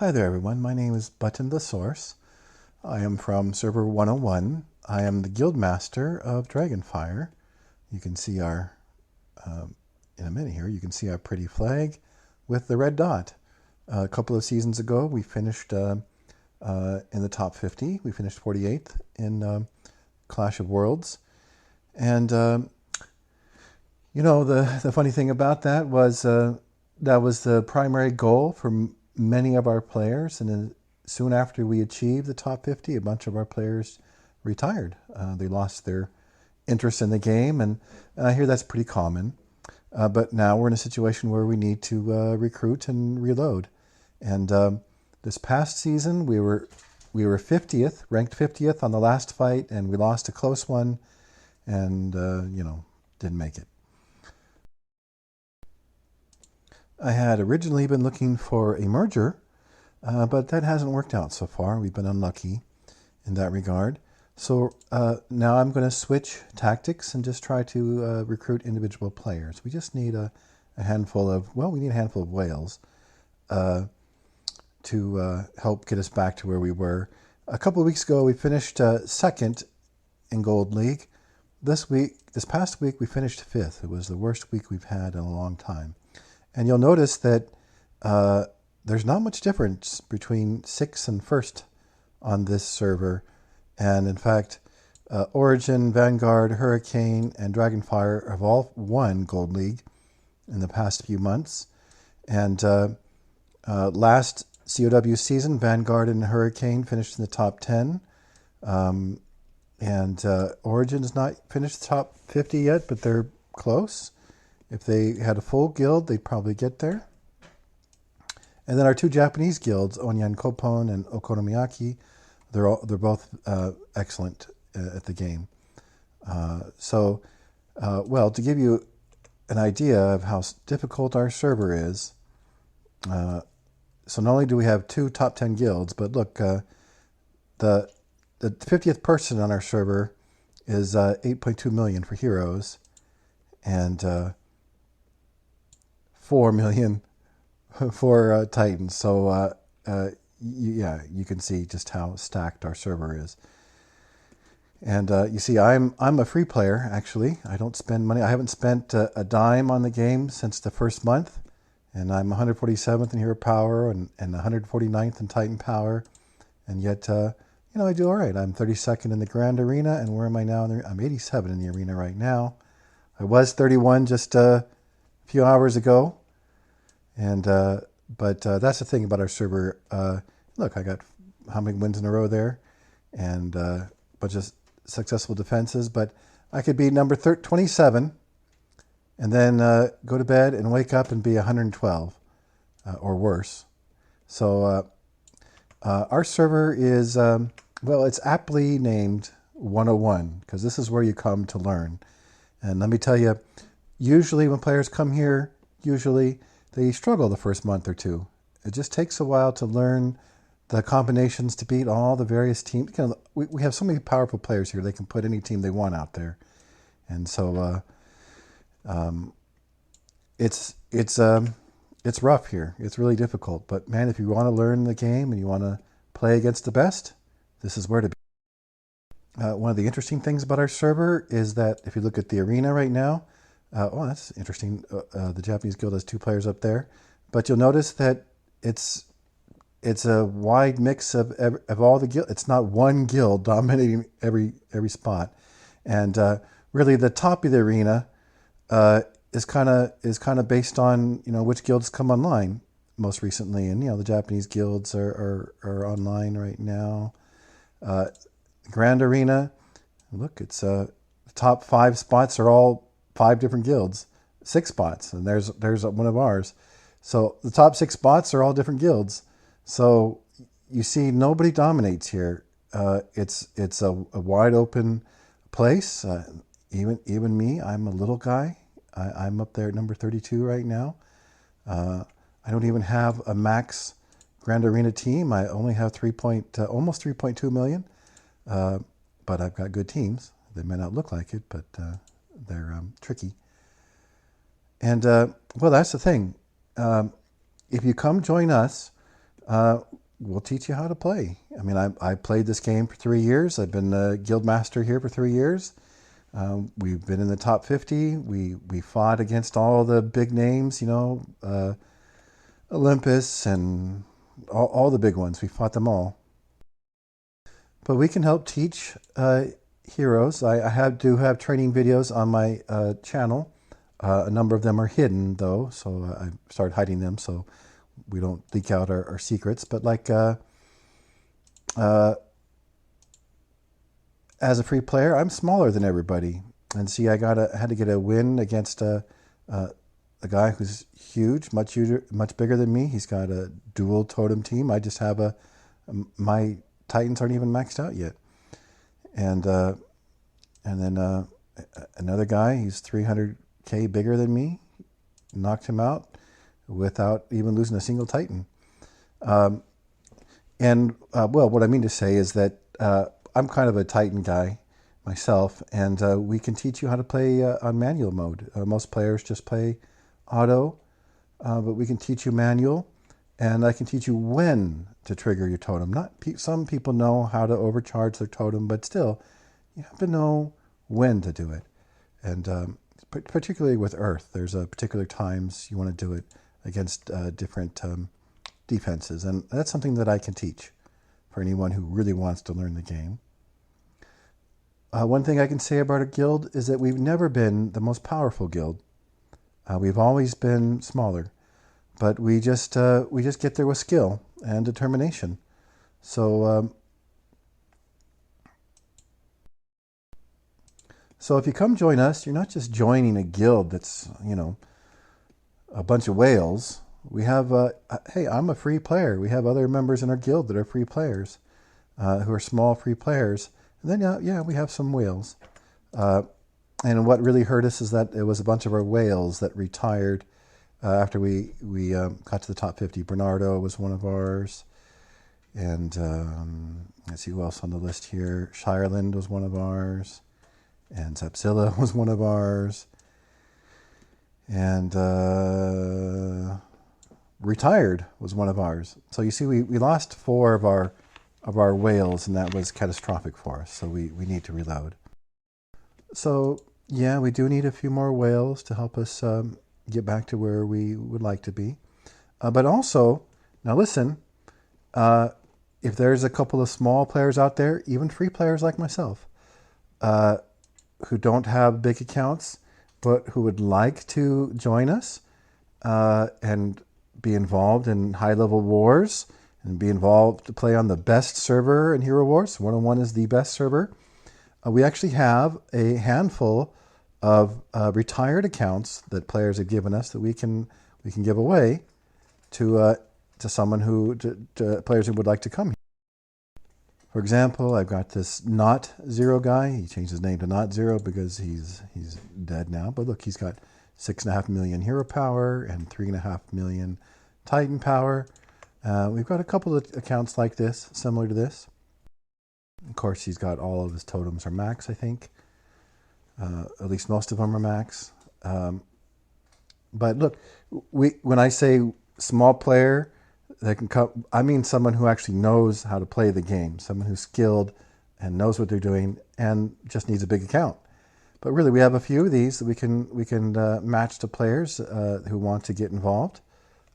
Hi there everyone, my name is Button the Source. I am from Server 101. I am the Guild Master of Dragonfire. You can see in a minute here, you can see our pretty flag with the red dot. A couple of seasons ago, we finished in the top 50. We finished 48th in Clash of Worlds. And, the funny thing about that was the primary goal for many of our players, and then soon after we achieved the top 50, a bunch of our players retired. They lost their interest in the game, and I hear that's pretty common. But now we're in a situation where we need to recruit and reload. And this past season, we were 50th, ranked 50th on the last fight, and we lost a close one, and didn't make it. I had originally been looking for a merger, but that hasn't worked out so far. We've been unlucky in that regard. So now I'm going to switch tactics and just try to recruit individual players. We just need a handful of whales to help get us back to where we were. A couple of weeks ago, we finished second in Gold League. This past week, we finished fifth. It was the worst week we've had in a long time. And you'll notice that there's not much difference between 6th and 1st on this server. And in fact, Origin, Vanguard, Hurricane, and Dragonfire have all won Gold League in the past few months. And last COW season, Vanguard and Hurricane finished in the top 10. Origin's not finished the top 50 yet, but they're close. If they had a full guild, they'd probably get there. And then our two Japanese guilds, Onyan Koppon and Okonomiyaki, they're both excellent at the game. To give you an idea of how difficult our server is, so not only do we have two top 10 guilds, but look, the 50th person on our server is 8.2 million for heroes, and 4 million for Titans. So you can see just how stacked our server is. And you see, I'm a free player, actually. I don't spend money. I haven't spent a dime on the game since the first month. And I'm 147th in Hero Power and 149th in Titan Power. And yet, I do all right. I'm 32nd in the Grand Arena. And where am I now? I'm 87 in the arena right now. I was 31 just a few hours ago. And but that's the thing about our server. Look, I got how many wins in a row there, and a bunch of successful defenses. But I could be number 27, and then go to bed and wake up and be 112 or worse. So our server is it's aptly named 101 because this is where you come to learn. And let me tell you, usually when players come here, they struggle the first month or two. It just takes a while to learn the combinations to beat all the various teams. We have so many powerful players here, they can put any team they want out there. And so it's rough here. It's really difficult. But man, if you want to learn the game and you want to play against the best, this is where to be. One of the interesting things about our server is that if you look at the arena right now, that's interesting. The Japanese guild has 2 players up there, but you'll notice that it's a wide mix of all the guilds. It's not one guild dominating every spot, and really the top of the arena is kind of based on which guilds come online most recently, and the Japanese guilds are online right now. Grand Arena, look, it's the top 5 spots are all 5 different guilds, 6 spots, and there's one of ours. So the top 6 spots are all different guilds. So you see, nobody dominates here. It's a wide open place. Even me, I'm a little guy. I'm up there at number 32 right now. I don't even have a max Grand Arena team. I only have almost 3.2 million. But I've got good teams. They may not look like it, but they're tricky. And that's the thing. If you come join us, we'll teach you how to play. I mean, I played this game for 3 years. I've been a guild master here for 3 years. We've been in the top 50. We fought against all the big names, you know, Olympus and all the big ones. We fought them all. But we can help teach heroes. I do have training videos on my channel. A number of them are hidden, though, so I started hiding them so we don't leak out our secrets. But like as a free player, I'm smaller than everybody. And see, I had to get a win against a guy who's huge, much bigger than me. He's got a dual totem team. I just have my Titans aren't even maxed out yet. And then another guy, he's 300k bigger than me, knocked him out without even losing a single Titan. Well, what I mean to say is that I'm kind of a Titan guy myself, and we can teach you how to play on manual mode. Most players just play auto, but we can teach you manual, and I can teach you when to trigger your totem. Some people know how to overcharge their totem, but still, you have to know when to do it. And particularly with Earth, there's particular times you want to do it against different defenses, and that's something that I can teach for anyone who really wants to learn the game. One thing I can say about our guild is that we've never been the most powerful guild. We've always been smaller, but we just get there with skill and determination. So if you come join us, you're not just joining a guild that's, you know, a bunch of whales. We have, hey, I'm a free player. We have other members in our guild that are free players, who are small free players. And then, yeah, we have some whales. And what really hurt us is that it was a bunch of our whales that retired after we got to the top 50. Bernardo was one of ours. And let's see who else on the list here. Shireland was one of ours. And Zapzilla was one of ours. And Retired was one of ours. So you see, we lost 4 of our whales, and that was catastrophic for us. So we need to reload. So yeah, we do need a few more whales to help us get back to where we would like to be. But also, now listen, if there's a couple of small players out there, even free players like myself, who don't have big accounts, but who would like to join us and be involved in high-level wars and be involved to play on the best server in Hero Wars. 101 is the best server. We actually have a handful of retired accounts that players have given us that we can give away to someone to players who would like to come here. For example, I've got this Not Zero guy. He changed his name to Not Zero because he's dead now. But look, he's got 6.5 million hero power and 3.5 million Titan power. We've got a couple of accounts like this, similar to this. Of course, he's got all of his totems are max, I think. At least most of them are max. But look, when I say small player that can come, I mean someone who actually knows how to play the game, someone who's skilled and knows what they're doing and just needs a big account. But really, we have a few of these that we can match to players who want to get involved.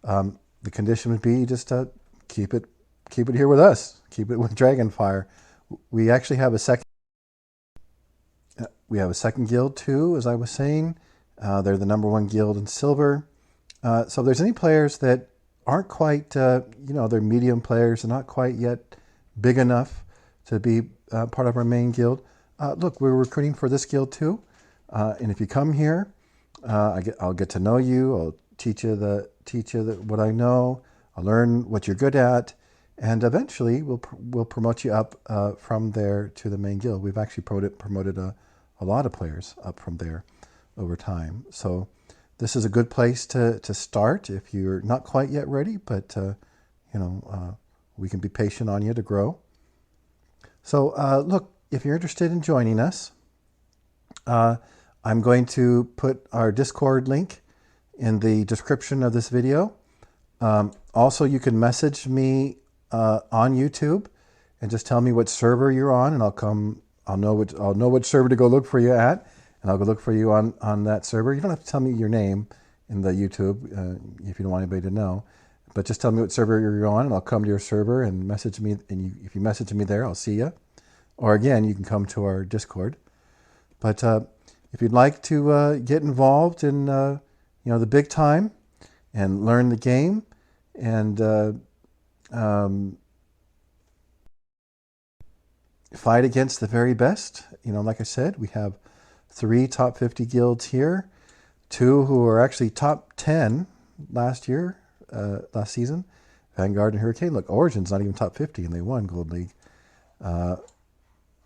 The condition would be just to keep it here with us, keep it with Dragonfire. We actually have a second. We have a second guild too, as I was saying. They're the #1 guild in silver. So if there's any players that aren't quite, they're medium players, they're not quite yet big enough to be part of our main guild. Look, we're recruiting for this guild too. And if you come here, I'll get to know you. I'll teach you what I know. I'll learn what you're good at. And eventually we'll promote you up from there to the main guild. We've actually promoted a lot of players up from there over time. So this is a good place to start if you're not quite yet ready, but we can be patient on you to grow. So look, if you're interested in joining us, I'm going to put our Discord link in the description of this video. Also, you can message me on YouTube and just tell me what server you're on, and I'll come. I'll know which server to go look for you at, and I'll go look for you on that server. You don't have to tell me your name in the YouTube if you don't want anybody to know, but just tell me what server you're on, and I'll come to your server and message me. And if you message me there, I'll see you. Or again, you can come to our Discord. But if you'd like to get involved in the big time and learn the game and fight against the very best, like I said, we have 3 top 50 guilds here, 2 who are actually top 10 last season, Vanguard and Hurricane. Look, Origin's not even top 50, and they won Gold League.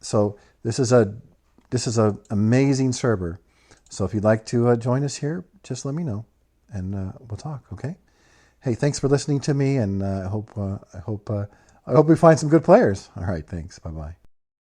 So this is a amazing server. So if you'd like to join us here, just let me know, and we'll talk. Okay. Hey, thanks for listening to me, and I hope we find some good players. All right, thanks. Bye bye.